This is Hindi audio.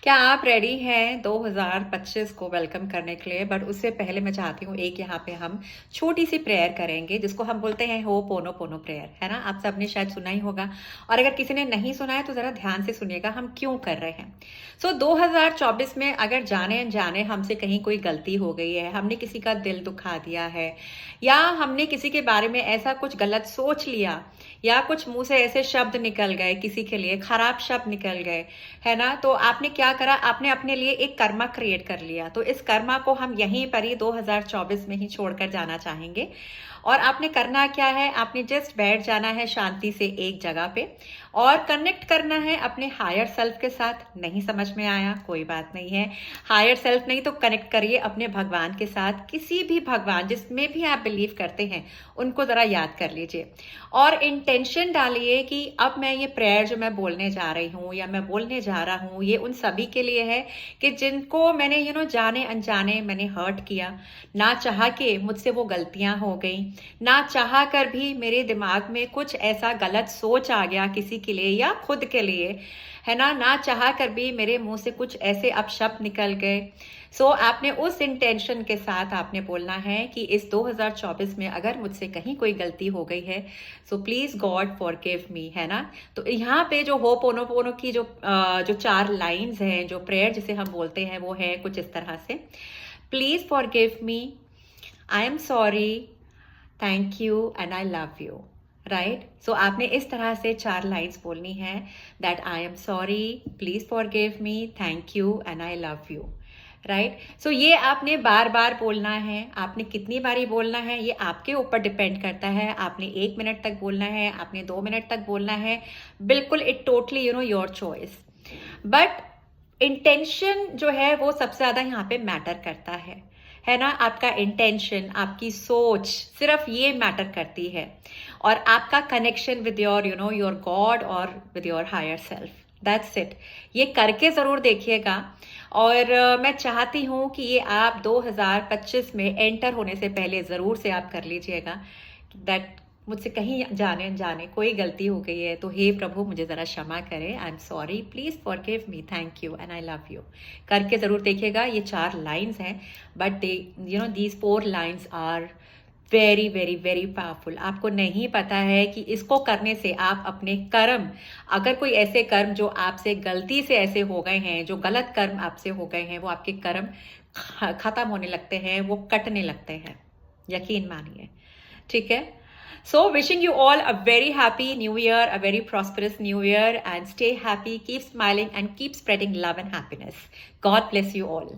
क्या आप रेडी हैं 2025 को वेलकम करने के लिए? बट उससे पहले मैं चाहती हूँ एक यहाँ पे हम छोटी सी प्रेयर करेंगे जिसको हम बोलते हैं हो पोनो पोनो प्रेयर, है ना? आप सबने शायद सुना ही होगा और अगर किसी ने नहीं सुना है तो ज़रा ध्यान से सुनिएगा हम क्यों कर रहे हैं। 2024 में अगर जाने अनजाने हमसे कहीं कोई गलती हो गई है, हमने किसी का दिल दुखा दिया है या हमने किसी के बारे में ऐसा कुछ गलत सोच लिया या कुछ मुंह से ऐसे शब्द निकल गए, किसी के लिए खराब शब्द निकल गए, है ना? तो आपने क्या करा, आपने अपने लिए एक कर्मा क्रिएट कर लिया। तो इस कर्मा को हम यहीं पर ही 2024 में ही छोड़कर जाना चाहेंगे। और आपने करना क्या है, आपने जस्ट बैठ जाना है शांति से एक जगह पे और कनेक्ट करना है अपने हायर सेल्फ के साथ। नहीं समझ में आया कोई बात नहीं है, हायर सेल्फ नहीं तो कनेक्ट करिए अपने भगवान के साथ। किसी भी भगवान जिसमें भी आप बिलीव करते हैं उनको जरा याद कर लीजिए और इंटेंशन डालिए कि अब मैं ये प्रेयर जो मैं बोलने जा रही हूँ या मैं बोलने जा रहा हूँ ये उन सभी के लिए है कि जिनको मैंने जाने अनजाने मैंने हर्ट किया, ना चाह के मुझसे वो गलतियां हो गई, ना चाह कर भी मेरे दिमाग में कुछ ऐसा गलत सोच आ गया किसी के लिए या खुद के लिए, है ना चाह कर भी मेरे मुंह से कुछ ऐसे अपशब्द निकल गए। आपने उस इंटेंशन के साथ आपने बोलना है कि इस 2024 में अगर मुझसे कहीं कोई गलती हो गई है प्लीज गॉड फॉरगिव मी, है ना? तो यहाँ पे जो हो पोनो पोनो की जो 4 लाइंस हैं, जो प्रेयर जिसे हम बोलते हैं वो है कुछ इस तरह से। Please forgive me, I am sorry, thank you and I love you. Right? So आपने इस तरह से 4 लाइन्स बोलनी है, that I am sorry, please forgive me, thank you and I love you. Right? So ये आपने बार बार बोलना है। आपने कितनी बारी बोलना है ये आपके ऊपर डिपेंड करता है। आपने 1 मिनट तक बोलना है, आपने 2 मिनट तक बोलना है, बिल्कुल it totally your choice. But intention जो है वो सबसे ज्यादा यहाँ पे मैटर करता है ना? आपका इंटेंशन, आपकी सोच, सिर्फ ये मैटर करती है और आपका कनेक्शन विद योर गॉड और with your higher self. That's it. ये करके जरूर देखिएगा और मैं चाहती हूँ कि ये आप 2025 में एंटर होने से पहले जरूर से आप कर लीजिएगा दैट मुझसे कहीं जाने अनजाने कोई गलती हो गई है तो हे प्रभु मुझे ज़रा क्षमा करें, I am sorry, please forgive me, thank you and I love you. करके ज़रूर देखिएगा। ये 4 लाइंस हैं but these 4 lines are very very very powerful. आपको नहीं पता है कि इसको करने से आप अपने कर्म, अगर कोई ऐसे कर्म जो आपसे गलती से ऐसे हो गए हैं, जो गलत कर्म आपसे हो गए हैं, वो आपके कर्म खत्म होने लगते हैं, वो कटने लगते हैं, यकीन मानिए। ठीक है? So wishing you all a very happy new year, a very prosperous new year, and stay happy, keep smiling and keep spreading love and happiness. God bless you all.